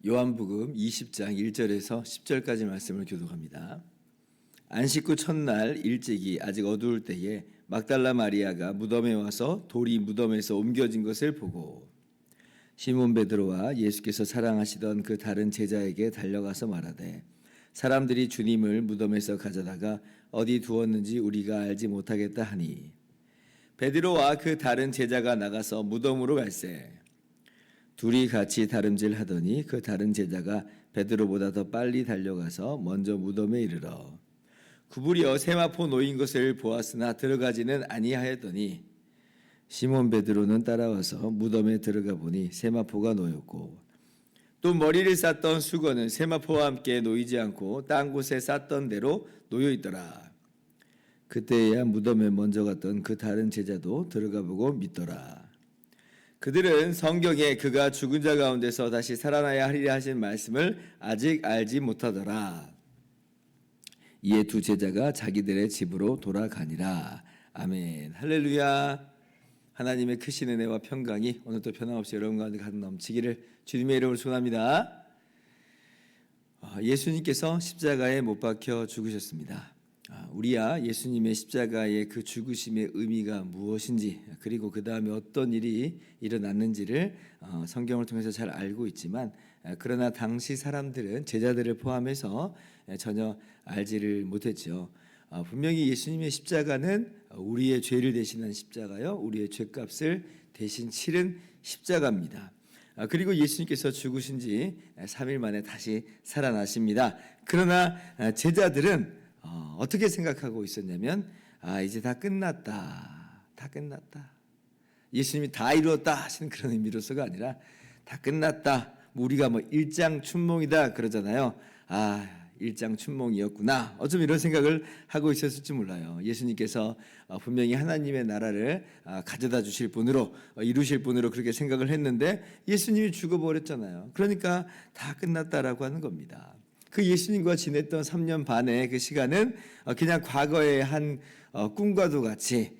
요한복음 20장 1절에서 10절까지 말씀을 교독합니다. 안식 후 첫날 일찍이 아직 어두울 때에 막달라 마리아가 무덤에 와서 돌이 무덤에서 옮겨진 것을 보고 시몬 베드로와 예수께서 사랑하시던 그 다른 제자에게 달려가서 말하되 사람들이 주님을 무덤에서 가져다가 어디 두었는지 우리가 알지 못하겠다 하니 베드로와 그 다른 제자가 나가서 무덤으로 갈새 둘이 같이 다름질하더니 그 다른 제자가 베드로보다 더 빨리 달려가서 먼저 무덤에 이르러 구부려 세마포 놓인 것을 보았으나 들어가지는 아니하였더니 시몬 베드로는 따라와서 무덤에 들어가 보니 세마포가 놓였고 또 머리를 쌌던 수건은 세마포와 함께 놓이지 않고 딴 곳에 쌌던 대로 놓여 있더라. 그때야 무덤에 먼저 갔던 그 다른 제자도 들어가 보고 믿더라. 그들은 성경에 그가 죽은 자 가운데서 다시 살아나야 하리라 하신 말씀을 아직 알지 못하더라. 이에 두 제자가 자기들의 집으로 돌아가니라. 아멘. 할렐루야. 하나님의 크신 은혜와 평강이 오늘도 변함없이 여러분 가운데 가득 넘치기를 주님의 이름으로 축원합니다. 예수님께서 십자가에 못 박혀 죽으셨습니다. 우리야 예수님의 십자가의 그 죽으심의 의미가 무엇인지 그리고 그 다음에 어떤 일이 일어났는지를 성경을 통해서 잘 알고 있지만 그러나 당시 사람들은 제자들을 포함해서 전혀 알지를 못했죠. 분명히 예수님의 십자가는 우리의 죄를 대신한 십자가요, 우리의 죄값을 대신 치른 십자가입니다. 그리고 예수님께서 죽으신 지 3일 만에 다시 살아나십니다. 그러나 제자들은 어떻게 생각하고 있었냐면 이제 다 끝났다. 예수님이 다 이루었다 하시는 그런 의미로서가 아니라 다 끝났다. 우리가 일장춘몽이다 그러잖아요. 일장춘몽이었구나. 어쩜 이런 생각을 하고 있었을지 몰라요. 예수님께서 분명히 하나님의 나라를 가져다 주실 분으로 이루실 분으로 그렇게 생각을 했는데 예수님이 죽어버렸잖아요. 그러니까 다 끝났다라고 하는 겁니다. 그 예수님과 지냈던 3년 반의 그 시간은 그냥 과거의 한 꿈과도 같이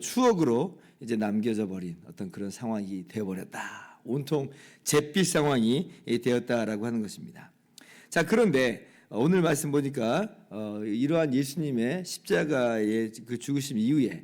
추억으로 이제 남겨져 버린 어떤 그런 상황이 되어버렸다. 온통 잿빛 상황이 되었다라고 하는 것입니다. 자, 그런데 오늘 말씀 보니까 이러한 예수님의 십자가의 그 죽으심 이후에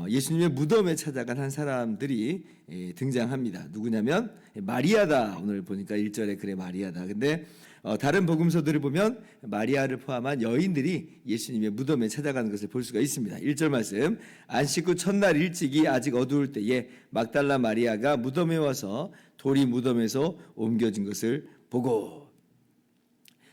예수님의 무덤에 찾아간 한 사람들이 등장합니다. 누구냐면 마리아다. 오늘 보니까 1절에 그래 마리아다. 근데 다른 복음서들을 보면 마리아를 포함한 여인들이 예수님의 무덤에 찾아가는 것을 볼 수가 있습니다. 1절 말씀, 안식 후 첫날 일찍이 아직 어두울 때에 막달라 마리아가 무덤에 와서 돌이 무덤에서 옮겨진 것을 보고.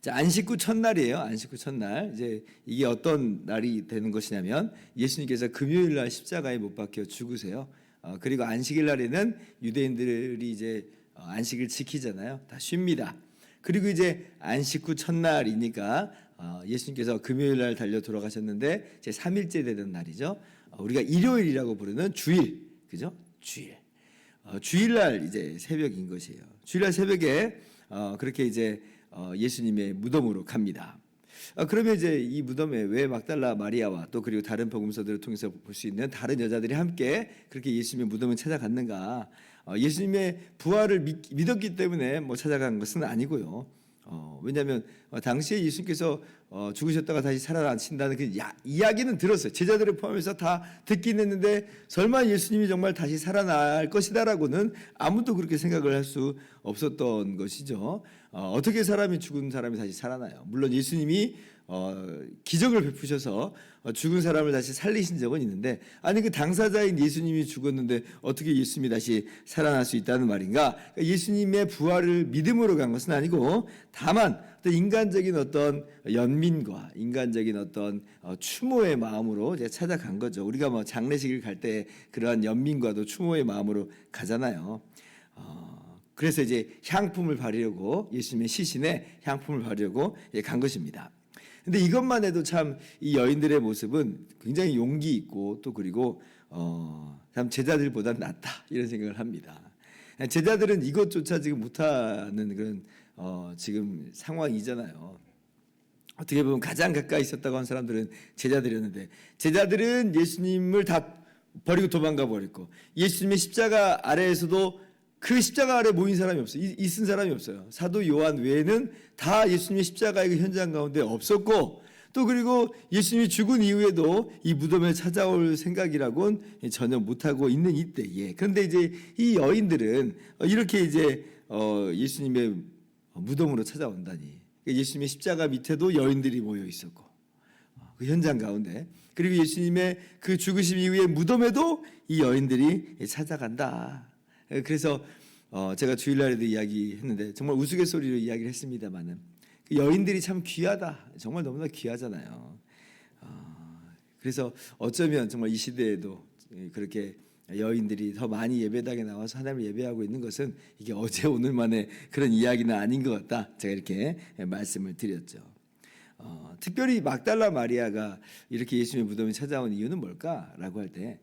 자, 안식 후 첫날이에요. 안식 후 첫날. 이제 이게 어떤 날이 되는 것이냐면 예수님께서 금요일 날 십자가에 못 박혀 죽으세요. 그리고 안식일 날에는 유대인들이 이제 안식을 지키잖아요. 다 쉽니다. 그리고 이제 안식 후 첫날이니까 예수님께서 금요일 날 달려 돌아가셨는데 제 3일째 되는 날이죠. 우리가 일요일이라고 부르는 주일, 그죠? 주일. 주일날 이제 새벽인 것이에요. 주일날 새벽에 그렇게 이제 예수님의 무덤으로 갑니다. 그러면 이제 이 무덤에 왜 막달라 마리아와 또 그리고 다른 복음서들을 통해서 볼 수 있는 다른 여자들이 함께 그렇게 예수님의 무덤을 찾아갔는가? 예수님의 부활을 믿었기 때문에 찾아간 것은 아니고요. 왜냐하면 당시에 예수님께서 죽으셨다가 다시 살아나신다는 그 이야기는 들었어요. 제자들을 포함해서 다 듣긴 했는데 설마 예수님이 정말 다시 살아날 것이다라고는 아무도 그렇게 생각을 할 수 없었던 것이죠. 어떻게 사람이 죽은 사람이 다시 살아나요? 물론 예수님이 기적을 베푸셔서 죽은 사람을 다시 살리신 적은 있는데 아니 그 당사자인 예수님이 죽었는데 어떻게 예수님이 다시 살아날 수 있다는 말인가? 그러니까 예수님의 부활을 믿음으로 간 것은 아니고 다만 인간적인 어떤 연민과 인간적인 어떤 추모의 마음으로 이제 찾아간 거죠. 우리가 장례식을 갈 때 그러한 연민과도 추모의 마음으로 가잖아요. 그래서 이제 향품을 바르려고 예수님의 시신에 향품을 바르려고 간 것입니다. 근데 이것만 해도 참 이 여인들의 모습은 굉장히 용기 있고 또 그리고 참 제자들보다 낫다 이런 생각을 합니다. 제자들은 이것조차 지금 못하는 그런 지금 상황이잖아요. 어떻게 보면 가장 가까이 있었다고 한 사람들은 제자들이었는데, 제자들은 예수님을 다 버리고 도망가 버렸고, 예수님의 십자가 아래에서도 그 십자가 아래 모인 사람이 없어요. 있은 사람이 없어요. 사도 요한 외에는 다 예수님의 십자가의 현장 가운데 없었고, 또 그리고 예수님이 죽은 이후에도 이 무덤에 찾아올 생각이라고는 전혀 못하고 있는 이때에, 그런데 이제 이 여인들은 이렇게 이제 예수님의 무덤으로 찾아온다니, 예수님의 십자가 밑에도 여인들이 모여 있었고, 그 현장 가운데, 그리고 예수님의 그 죽으심 이후에 무덤에도 이 여인들이 찾아간다. 그래서 제가 주일날에도 이야기했는데 정말 우스갯소리로 이야기를 했습니다마는, 그 여인들이 참 귀하다. 정말 너무나 귀하잖아요. 그래서 어쩌면 정말 이 시대에도 그렇게 여인들이 더 많이 예배당에 나와서 하나님을 예배하고 있는 것은 이게 어제 오늘만의 그런 이야기는 아닌 것 같다. 제가 이렇게 말씀을 드렸죠. 특별히 막달라 마리아가 이렇게 예수님의 무덤에 찾아온 이유는 뭘까라고 할 때,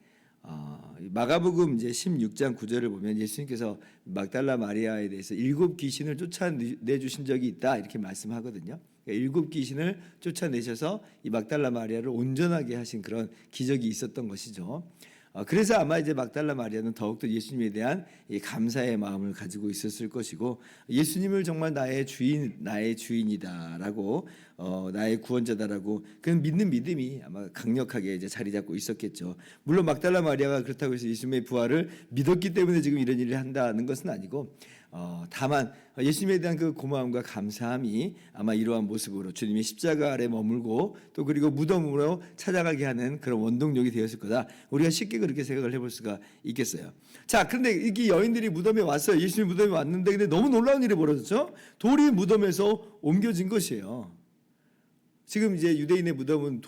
마가복음 이제 16장 9절을 보면 예수님께서 막달라 마리아에 대해서 7 귀신을 쫓아내 주신 적이 있다 이렇게 말씀하거든요. 7 귀신을 쫓아내셔서 이 막달라 마리아를 온전하게 하신 그런 기적이 있었던 것이죠. 그래서 아마 이제 막달라 마리아는 더욱더 예수님에 대한 이 감사의 마음을 가지고 있었을 것이고, 예수님을 정말 나의 주인이다라고, 나의 구원자다라고 그 믿는 믿음이 아마 강력하게 이제 자리 잡고 있었겠죠. 물론 막달라 마리아가 그렇다고 해서 예수님의 부활을 믿었기 때문에 지금 이런 일을 한다는 것은 아니고, 다만 예수님에 대한 그 고마움과 감사함이 아마 이러한 모습으로 주님의 십자가 아래 머물고, 또 그리고 무덤으로 찾아가게 하는 그런 원동력이 되었을 거다. 우리가 쉽게 그렇게 생각을 해볼 수가 있겠어요. 자, 그런데 이 여인들이 무덤에 왔어요. 예수님 무덤에 왔는데, 근데 너무 놀라운 일이 벌어졌죠. 돌이 무덤에서 옮겨진 것이에요. 지금 이제 유대인의 무덤은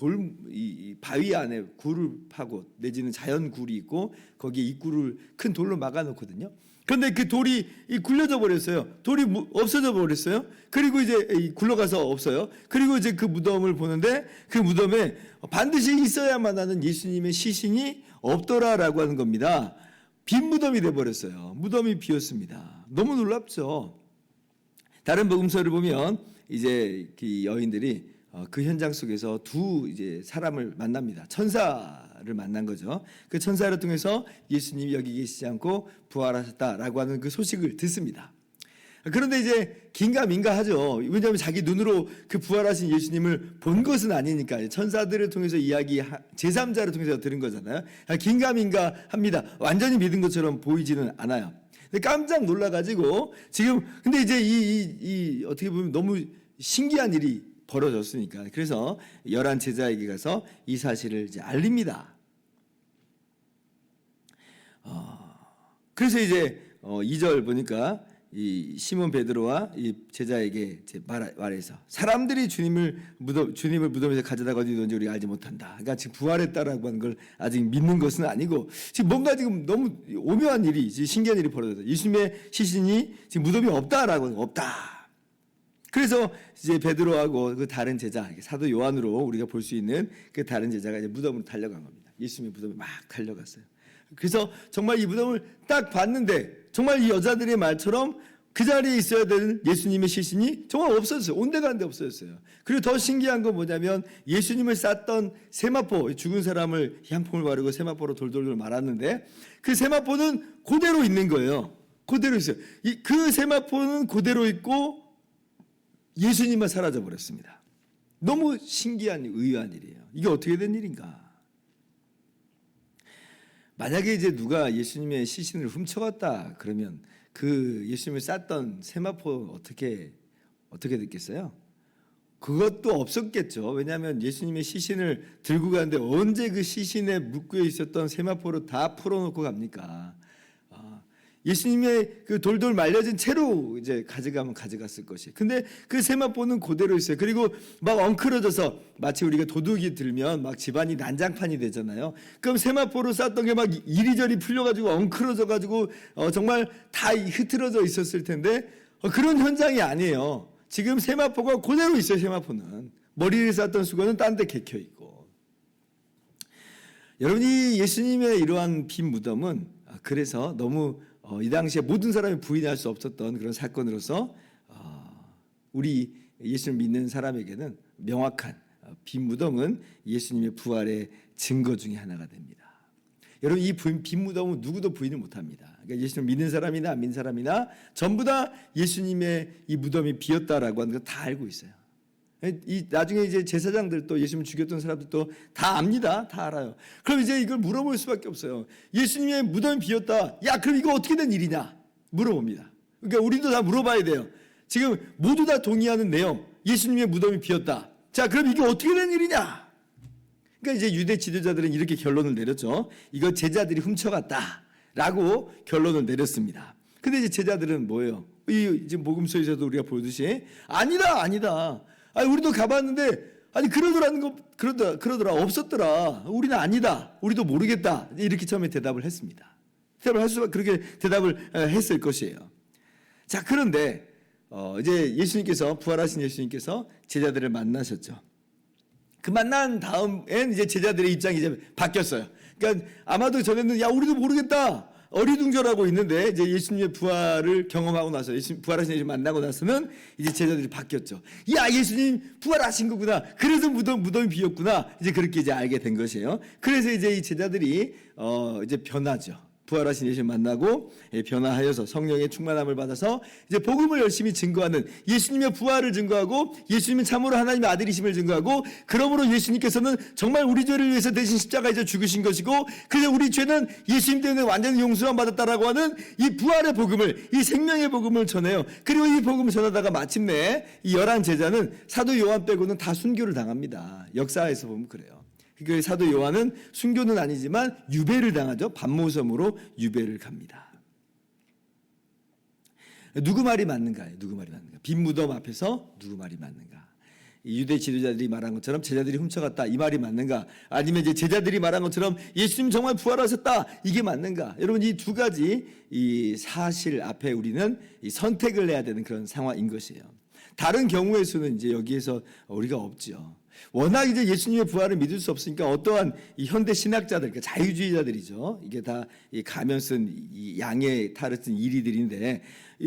이 바위 안에 굴을 파고, 내지는 자연 굴이 있고 거기에 입구를 큰 돌로 막아놓거든요. 그런데 그 돌이 굴려져 버렸어요. 돌이 없어져 버렸어요. 그리고 이제 굴러가서 없어요. 그리고 이제 그 무덤을 보는데, 그 무덤에 반드시 있어야만 하는 예수님의 시신이 없더라라고 하는 겁니다. 빈 무덤이 돼 버렸어요. 무덤이 비었습니다. 너무 놀랍죠. 다른 복음서를 보면 이제 그 여인들이 그 현장 속에서 이제 사람을 만납니다. 천사를 만난 거죠. 그 천사를 통해서 예수님이 여기 계시지 않고 부활하셨다라고 하는 그 소식을 듣습니다. 그런데 이제 긴가민가 하죠. 왜냐하면 자기 눈으로 그 부활하신 예수님을 본 것은 아니니까, 천사들을 통해서 제3자를 통해서 들은 거잖아요. 긴가민가 합니다. 완전히 믿은 것처럼 보이지는 않아요. 근데 깜짝 놀라가지고 지금, 근데 이제 어떻게 보면 너무 신기한 일이 벌어졌으니까, 그래서 11 제자에게 가서 이 사실을 이제 알립니다. 그래서 이제 2절 보니까 이 시몬 베드로와 이 제자에게 말해서, 사람들이 주님을 무덤에서 가져다가 어디 둔지 우리가 알지 못한다. 그러니까 지금 부활했다라고 하는 걸 아직 믿는 것은 아니고, 지금 뭔가 지금 너무 오묘한 일이, 신기한 일이 벌어졌어요. 예수님의 시신이 지금 무덤이 없다라고 하는 거, 없다. 그래서 이제 베드로하고 그 다른 제자, 사도 요한으로 우리가 볼 수 있는 그 다른 제자가 이제 무덤으로 달려간 겁니다. 예수님의 무덤에 막 달려갔어요. 그래서 정말 이 무덤을 딱 봤는데, 정말 이 여자들의 말처럼 그 자리에 있어야 되는 예수님의 시신이 정말 없어졌어요. 온데간데 없어졌어요. 그리고 더 신기한 건 뭐냐면, 예수님을 쌌던 세마포, 죽은 사람을 향품을 바르고 세마포로 돌돌돌 말았는데, 그 세마포는 그대로 있는 거예요. 그대로 있어요. 그 세마포는 그대로 있고 예수님만 사라져 버렸습니다. 너무 신기한, 의아한 일이에요. 이게 어떻게 된 일인가? 만약에 이제 누가 예수님의 시신을 훔쳐갔다 그러면 그 예수님을 쌌던 세마포 어떻게 됐겠어요? 그것도 없었겠죠. 왜냐하면 예수님의 시신을 들고 가는데 언제 그 시신에 묶여 있었던 세마포를 다 풀어놓고 갑니까? 예수님의 그 돌돌 말려진 채로 이제 가져가면 가져갔을 것이. 근데 그 세마포는 그대로 있어요. 그리고 막 엉클어져서, 마치 우리가 도둑이 들면 막 집안이 난장판이 되잖아요. 그럼 세마포로 쌌던 게 막 이리저리 풀려가지고 엉클어져가지고 정말 다 흐트러져 있었을 텐데, 그런 현장이 아니에요. 지금 세마포가 그대로 있어요. 세마포는 머리를 쌌던 수건은 딴 데 개켜 있고. 여러분이 예수님의 이러한 빈 무덤은 그래서 너무 이 당시에 모든 사람이 부인할 수 없었던 그런 사건으로서 우리 예수를 믿는 사람에게는 명확한 빈 무덤은 예수님의 부활의 증거 중에 하나가 됩니다. 여러분 이 빈 무덤은 누구도 부인을 못합니다. 그러니까 예수를 믿는 사람이나 안 믿는 사람이나 전부 다 예수님의 이 무덤이 비었다라고 하는 거 다 알고 있어요. 나중에 이제 제사장들도 예수님 죽였던 사람들도 다 압니다. 다 알아요. 그럼 이제 이걸 물어볼 수밖에 없어요. 예수님의 무덤이 비었다. 야, 그럼 이거 어떻게 된 일이냐? 물어봅니다. 그러니까 우리도 다 물어봐야 돼요. 지금 모두 다 동의하는 내용. 예수님의 무덤이 비었다. 자, 그럼 이게 어떻게 된 일이냐? 그러니까 이제 유대 지도자들은 이렇게 결론을 내렸죠. 이거 제자들이 훔쳐갔다라고 결론을 내렸습니다. 근데 이제 제자들은 뭐예요? 이제 복음서에서도 우리가 보듯이 아니다. 아니 우리도 가봤는데 아니 그러더라 없었더라. 우리는 아니다. 우리도 모르겠다. 이렇게 처음에 대답을 했습니다. 그렇게 대답을 했을 것이에요. 자, 그런데 이제 예수님께서 부활하신 예수님께서 제자들을 만나셨죠. 그 만난 다음엔 이제 제자들의 입장이 이제 바뀌었어요. 그러니까 아마도 전에는 야 우리도 모르겠다. 어리둥절하고 있는데 이제 예수님의 부활을 경험하고 나서 부활하신 예수님 만나고 나서는 이제 제자들이 바뀌었죠. 야 예수님 부활하신 거구나. 그래서 무덤이 비었구나. 이제 그렇게 이제 알게 된 것이에요. 그래서 이제 이 제자들이 이제 변하죠. 부활하신 예수님 만나고 변화하여서 성령의 충만함을 받아서 이제 복음을 열심히 증거하는 예수님의 부활을 증거하고 예수님은 참으로 하나님의 아들이심을 증거하고 그러므로 예수님께서는 정말 우리 죄를 위해서 대신 십자가에서 죽으신 것이고 그래서 우리 죄는 예수님 때문에 완전히 용서만 받았다라고 하는 이 부활의 복음을 이 생명의 복음을 전해요. 그리고 이 복음을 전하다가 마침내 이 11 제자는 사도 요한 빼고는 다 순교를 당합니다. 역사에서 보면 그래요. 그 사도 요한은 순교는 아니지만 유배를 당하죠. 반모섬으로 유배를 갑니다. 누구 말이 맞는가요? 누구 말이 맞는가? 빈 무덤 앞에서 누구 말이 맞는가? 유대 지도자들이 말한 것처럼 제자들이 훔쳐갔다 이 말이 맞는가? 아니면 이제 제자들이 말한 것처럼 예수님 정말 부활하셨다 이게 맞는가? 여러분 이 두 가지 이 사실 앞에 우리는 이 선택을 해야 되는 그런 상황인 것이에요. 다른 경우의 수는 이제 여기에서 우리가 없죠. 워낙 이제 예수님의 부활을 믿을 수 없으니까 어떠한 이 현대 신학자들, 그러니까 자유주의자들이죠. 이게 다 이 가면 쓴 이 양의 탈을 쓴 이리들인데,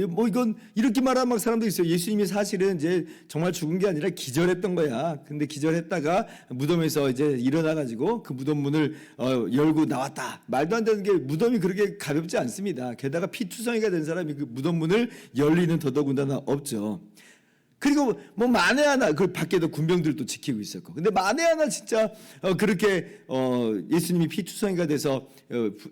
뭐 이건 이렇게 말하는 막 사람도 있어요. 예수님이 사실은 이제 정말 죽은 게 아니라 기절했던 거야. 근데 기절했다가 무덤에서 이제 일어나가지고 그 무덤 문을 열고 나왔다. 말도 안 되는 게 무덤이 그렇게 가볍지 않습니다. 게다가 피투성이가 된 사람이 그 무덤 문을 열리는 더더군다나 없죠. 그리고 뭐 만에 하나 그 밖에도 군병들도 지키고 있었고 근데 만에 하나 진짜 그렇게 예수님이 피투성이가 돼서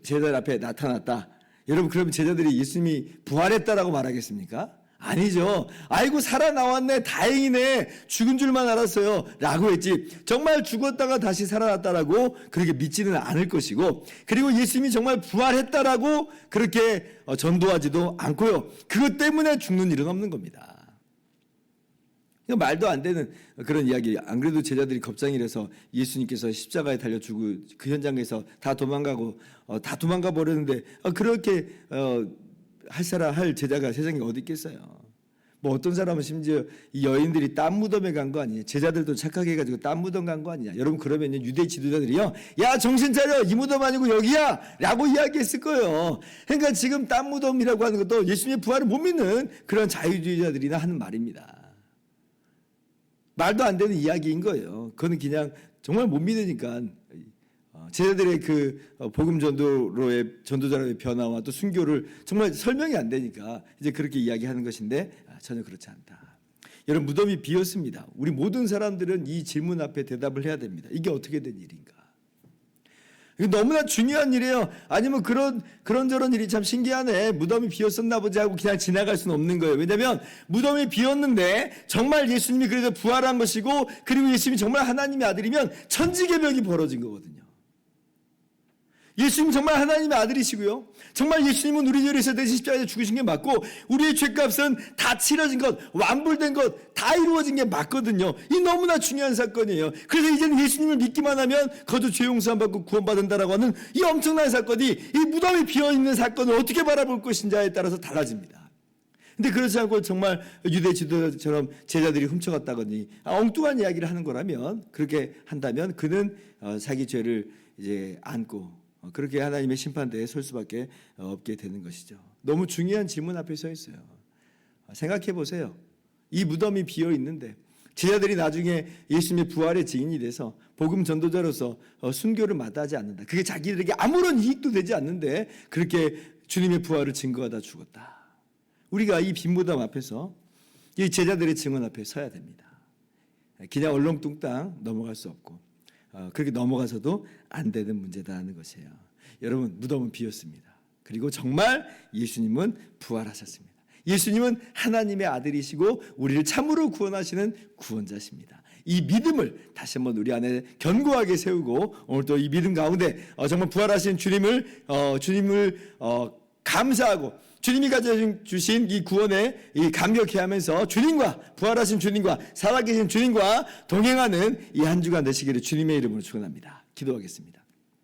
제자들 앞에 나타났다. 여러분 그러면 제자들이 예수님이 부활했다라고 말하겠습니까? 아니죠. 아이고 살아나왔네 다행이네 죽은 줄만 알았어요 라고 했지 정말 죽었다가 다시 살아났다라고 그렇게 믿지는 않을 것이고 그리고 예수님이 정말 부활했다라고 그렇게 전도하지도 않고요. 그것 때문에 죽는 일은 없는 겁니다. 말도 안 되는 그런 이야기. 안 그래도 제자들이 겁장이라서 예수님께서 십자가에 달려 죽고 그 현장에서 다 도망가 버렸는데 그렇게 할 제자가 세상에 어디 있겠어요. 뭐 어떤 사람은 심지어 이 여인들이 땀 무덤에 간 거 아니냐. 제자들도 착하게 해가지고 땀 무덤 간 거 아니냐. 여러분 그러면 유대 지도자들이요. 야 정신 차려 이 무덤 아니고 여기야 라고 이야기했을 거예요. 그러니까 지금 땀 무덤이라고 하는 것도 예수님의 부활을 못 믿는 그런 자유주의자들이나 하는 말입니다. 말도 안 되는 이야기인 거예요. 그거는 그냥 정말 못 믿으니까 제자들의 그 복음 전도자로의 변화와 또 순교를 정말 설명이 안 되니까 이제 그렇게 이야기하는 것인데 전혀 그렇지 않다. 여러분 무덤이 비었습니다. 우리 모든 사람들은 이 질문 앞에 대답을 해야 됩니다. 이게 어떻게 된 일인가? 너무나 중요한 일이에요. 아니면 그런저런 일이 참 신기하네. 무덤이 비었었나 보지 하고 그냥 지나갈 수는 없는 거예요. 왜냐하면 무덤이 비었는데 정말 예수님이 그래서 부활한 것이고 그리고 예수님이 정말 하나님의 아들이면 천지개벽이 벌어진 거거든요. 예수님 정말 하나님의 아들이시고요. 정말 예수님은 우리 죄를 위해서 대신 십자가에서 죽으신 게 맞고 우리의 죄값은 다 치러진 것, 완불된 것, 다 이루어진 게 맞거든요. 이 너무나 중요한 사건이에요. 그래서 이제는 예수님을 믿기만 하면 거저 죄 용서함 받고 구원받는다라고 하는 이 엄청난 사건이 이 무덤이 비어있는 사건을 어떻게 바라볼 것인지에 따라서 달라집니다. 근데 그렇지 않고 정말 유대 지도자처럼 제자들이 훔쳐갔다거니 엉뚱한 이야기를 하는 거라면 그렇게 한다면 그는 자기 죄를 이제 안고 그렇게 하나님의 심판대에 설 수밖에 없게 되는 것이죠. 너무 중요한 질문 앞에 서 있어요. 생각해 보세요. 이 무덤이 비어 있는데 제자들이 나중에 예수님의 부활의 증인이 돼서 복음 전도자로서 순교를 마다하지 않는다. 그게 자기들에게 아무런 이익도 되지 않는데 그렇게 주님의 부활을 증거하다 죽었다. 우리가 이 빈 무덤 앞에서 이 제자들의 증언 앞에 서야 됩니다. 그냥 얼렁뚱땅 넘어갈 수 없고 그렇게 넘어가서도 안 되는 문제다는 것이에요. 여러분, 무덤은 비었습니다. 그리고 정말 예수님은 부활하셨습니다. 예수님은 하나님의 아들이시고 우리를 참으로 구원하시는 구원자십니다. 이 믿음을 다시 한번 우리 안에 견고하게 세우고 오늘 또 이 믿음 가운데 정말 부활하신 주님을 감사하고 주님이 가져주신 이 구원에 감격해하면서 주님과 부활하신 주님과 살아계신 주님과 동행하는 이 한 주간 되시기를 주님의 이름으로 축원합니다. 기도하겠습니다.